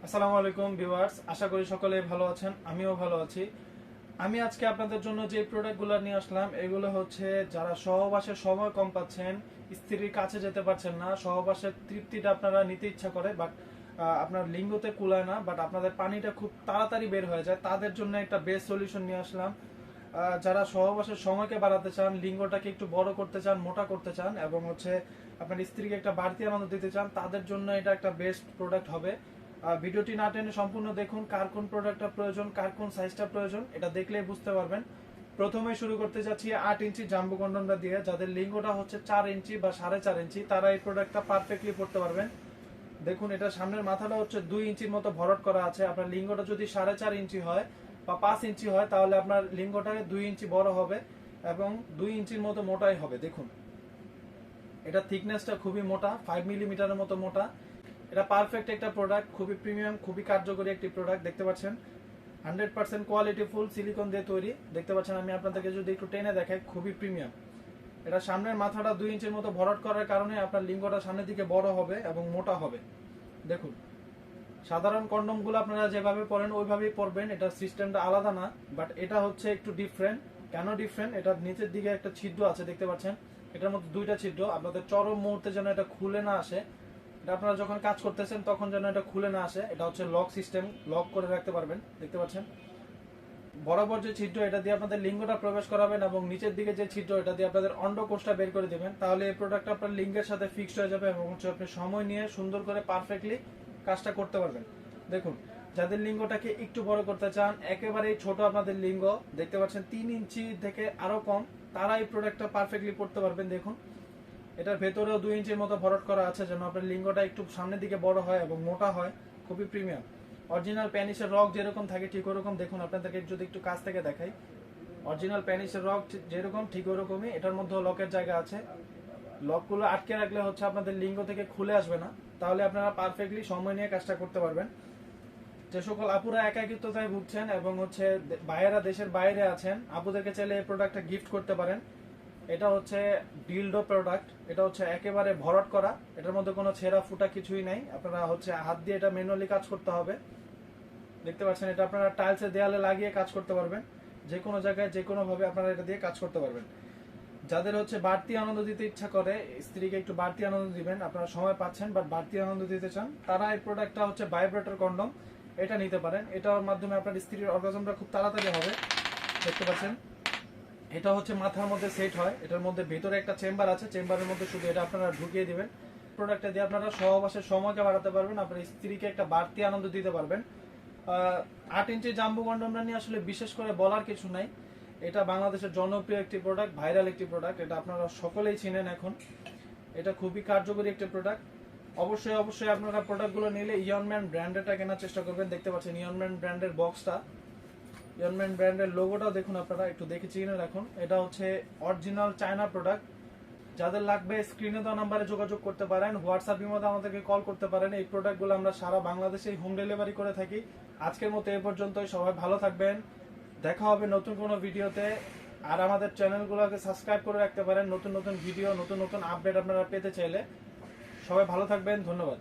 আসসালামু আলাইকুম ভিউয়ার্স, আশা করি সকলে ভালো আছেন। আমিও ভালো আছি। আমি আজকে আপনাদের জন্য যে প্রোডাক্টগুলো নিয়ে আসলাম এগুলো হচ্ছে যারা সহবাসের সময় কম পাচ্ছেন, স্ত্রীর কাছে যেতে পারছেন না, সহবাসের তৃপ্তিটা আপনারা নিতে ইচ্ছা করে বাট আপনার লিঙ্গতে কুলায় না, বাট আপনাদের পানিটা খুব তাড়াতাড়ি বের হয়ে যায়, তাদের জন্য একটা বেস্ট সলিউশন নিয়ে আসলাম। যারা সহবাসের সময়কে বাড়াতে চান, লিঙ্গটাকে একটু বড় করতে চান, মোটা করতে চান এবং হচ্ছে আপনার স্ত্রীকে একটা বাড়তি আনন্দ দিতে চান, তাদের জন্য এটা একটা বেস্ট প্রোডাক্ট হবে। ভিডিওটি না টেনে সম্পূর্ণ দেখুন, কার কোন প্রোডাক্টটা প্রয়োজন, কার কোন সাইজটা প্রয়োজন, এটা দেখলেই বুঝতে পারবেন। প্রথমে শুরু করতে যাচ্ছি 8 ইঞ্চি জাম্বো কন্ডমটা দিয়ে। যাদের লিঙ্গটা হচ্ছে 4 ইঞ্চি বা 4.5 ইঞ্চি, তারা এই প্রোডাক্টটা পারফেক্টলি পড়তে পারবেন। দেখুন, এটা সামনের মাথাটা হচ্ছে 2 ইঞ্চির মতো ভরট করা আছে। আপনার লিঙ্গটা যদি 4.5 ইঞ্চি হয় বা 5 ইঞ্চি হয়, তাহলে আপনার লিঙ্গটা 2 ইঞ্চি বড় হবে এবং 2 ইঞ্চির মতো মোটাই হবে। দেখুন, এটা থিকনেসটা খুবই মোটা, 5 মিলিমিটারের মতো মোটা। এটা পারফেক্ট একটা প্রোডাক্ট, খুবই প্রিমিয়াম, খুবই কার্যকরী একটি প্রোডাক্ট। দেখতে পাচ্ছেন 100% কোয়ালিটি ফুল সিলিকন দিয়ে তৈরি। দেখতে পাচ্ছেন, আমি আপনাদেরকে যদি একটু টেনে দেখাই, খুবই প্রিমিয়াম। এটা সামনের মাথাটা 2 ইঞ্চির মতো ভরাট করার কারণে আপনার লিঙ্গটা সামনের দিকে বড় হবে এবং মোটা হবে। দেখুন, সাধারণ কন্ডমগুলো আপনারা যেভাবে পরেন ওইভাবেই পরবেন, এটা সিস্টেমটা আলাদা না, বাট এটা হচ্ছে একটু ডিফারেন্ট। কেন ডিফারেন্ট? এটার নিচের দিকে একটা ছিদ্র আছে, দেখতে পাচ্ছেন, এটার মধ্যে 2টা ছিদ্র। আপনাদের চরম মুহূর্তে যেন এটা খুলে না আসে, এটা আপনারা যখন কাজ করতেছেন তখন যেন এটা খুলে না আসে, এটা হচ্ছে লক সিস্টেম, লক করে রাখতে পারবেন। দেখতে পাচ্ছেন, বরাবর যে ছিদ্র, এটা দিয়ে আপনাদের লিঙ্গটা প্রবেশ করাবেন এবং নিচের দিকে যে ছিদ্র, এটা দিয়ে আপনাদের অন্ডকোষটা বের করে দেবেন। তাহলে এই প্রোডাক্টটা আপনার লিঙ্গের সাথে ফিক্সড হয়ে যাবে এবং হচ্ছে আপনি সময় নিয়ে সুন্দর করে পারফেক্টলি কাজটা করতে পারবেন। দেখুন, যাদের লিঙ্গটাকে একটু বড় করতে চান, একেবারেই ছোট আপনাদের লিঙ্গ, দেখতে পাচ্ছেন 3 ইঞ্চি থেকে আরো কম, তারা এই প্রোডাক্টটা পারফেক্টলি পড়তে পারবেন। দেখুন, এটার ভেতরেও 2 ইঞ্চির মতো ভরাট করা আছে যেন আপনার লিঙ্গটা একটু সামনের দিকে বড় হয় এবং মোটা হয়। খুবই প্রিমিয়াম। অরিজিনাল প্যানিসের রক যেরকম থাকে ঠিক ওরকম। দেখুন, আপনাদেরকে যদি একটু কাছ থেকে দেখাই, অরিজিনাল প্যানিসের রক যেরকম ঠিক ওরকমই। এটার মধ্যে লকের জায়গা আছে, লকগুলো আটকে রাখলে হচ্ছে আপনাদের লিঙ্গ থেকে খুলে আসবে না, তাহলে আপনারা পারফেক্টলি সময় নিয়ে কাজটা করতে পারবেন। যে সকল আপুরা একাকিত্বতায় ভুগছেন এবং হচ্ছে ভাইয়েরা দেশের বাইরে আছেন, আপুদেরকে চাইলে এই প্রোডাক্টটা গিফট করতে পারেন। এটা হচ্ছে ডিলডো প্রোডাক্ট, এটা হচ্ছে একেবারে ভরাট করা, এটার মধ্যে কোনো ছেঁড়া ফুটা কিছুই নাই। আপনারা হচ্ছে হাত দিয়ে এটা ম্যানুয়ালি কাজ করতে হবে। দেখতে পাচ্ছেন, এটা আপনারা টাইলসের দেয়ালে লাগিয়ে কাজ করতে পারবেন, যে কোনো জায়গায় যে কোনো ভাবে আপনারা এটা দিয়ে কাজ করতে পারবেন। যাদের হচ্ছে বাড়তি আনন্দ দিতে ইচ্ছা করে, স্ত্রীকে একটু বাড়তি আনন্দ দিবেন, আপনারা সময় পাচ্ছেন বাট বাড়তি আনন্দ দিতে চান, তারা এই প্রোডাক্টটা হচ্ছে ভাইব্রেটর কন্ডম, এটা নিতে পারেন। এটার মাধ্যমে আপনার স্ত্রীর অর্গাজমটা খুব তাড়াতাড়ি হবে। দেখতে পাচ্ছেন, এটা হচ্ছে মাথার মধ্যে সেট হয়, এটার মধ্যে ভেতরে একটা চেম্বার আছে, চেম্বারের মধ্যে শুধু এটা আপনারা ঢুকিয়ে দিবেন। প্রোডাক্টটা দিয়ে আপনারা সহবাসের সময়কে বাড়াতে পারবেন, আপনার স্ত্রীকে একটা বাড়তি আনন্দ দিতে পারবেন। 8 ইঞ্চি জাম্বু কন্ডমটা নিয়ে আসলে বিশেষ করে বলার কিছু নাই। এটা বাংলাদেশের জনপ্রিয় একটি প্রোডাক্ট, ভাইরাল একটি প্রোডাক্ট, এটা আপনারা সকলেই চিনেন এখন। এটা খুবই কার্যকরী একটি প্রোডাক্ট। অবশ্যই অবশ্যই আপনারা প্রোডাক্টগুলো নিলে ইয়নম্যান ব্র্যান্ডেরটা কেনার চেষ্টা করবেন। দেখতে পাচ্ছেন ইয়নম্যান ব্র্যান্ডের বক্সটা, ইয়নম্যান ব্র্যান্ডের লোগোটাও দেখুন, আপনারা একটু দেখে চিনে রাখুন। এটা হচ্ছে অরিজিনাল চায়না প্রোডাক্ট। যাদের লাগবে স্ক্রিনে দেওয়া নাম্বারে যোগাযোগ করতে পারেন, হোয়াটসঅ্যাপের মধ্যে আমাদেরকে কল করতে পারেন। এই প্রোডাক্টগুলো আমরা সারা বাংলাদেশে হোম ডেলিভারি করে থাকি। আজকের মতো এ পর্যন্তই, সবাই ভালো থাকবেন, দেখা হবে নতুন কোনো ভিডিওতে। আর আমাদের চ্যানেলগুলোকে সাবস্ক্রাইব করে রাখতে পারেন, নতুন নতুন ভিডিও, নতুন নতুন আপডেট আপনারা পেতে চাইলে। সবাই ভালো থাকবেন, ধন্যবাদ।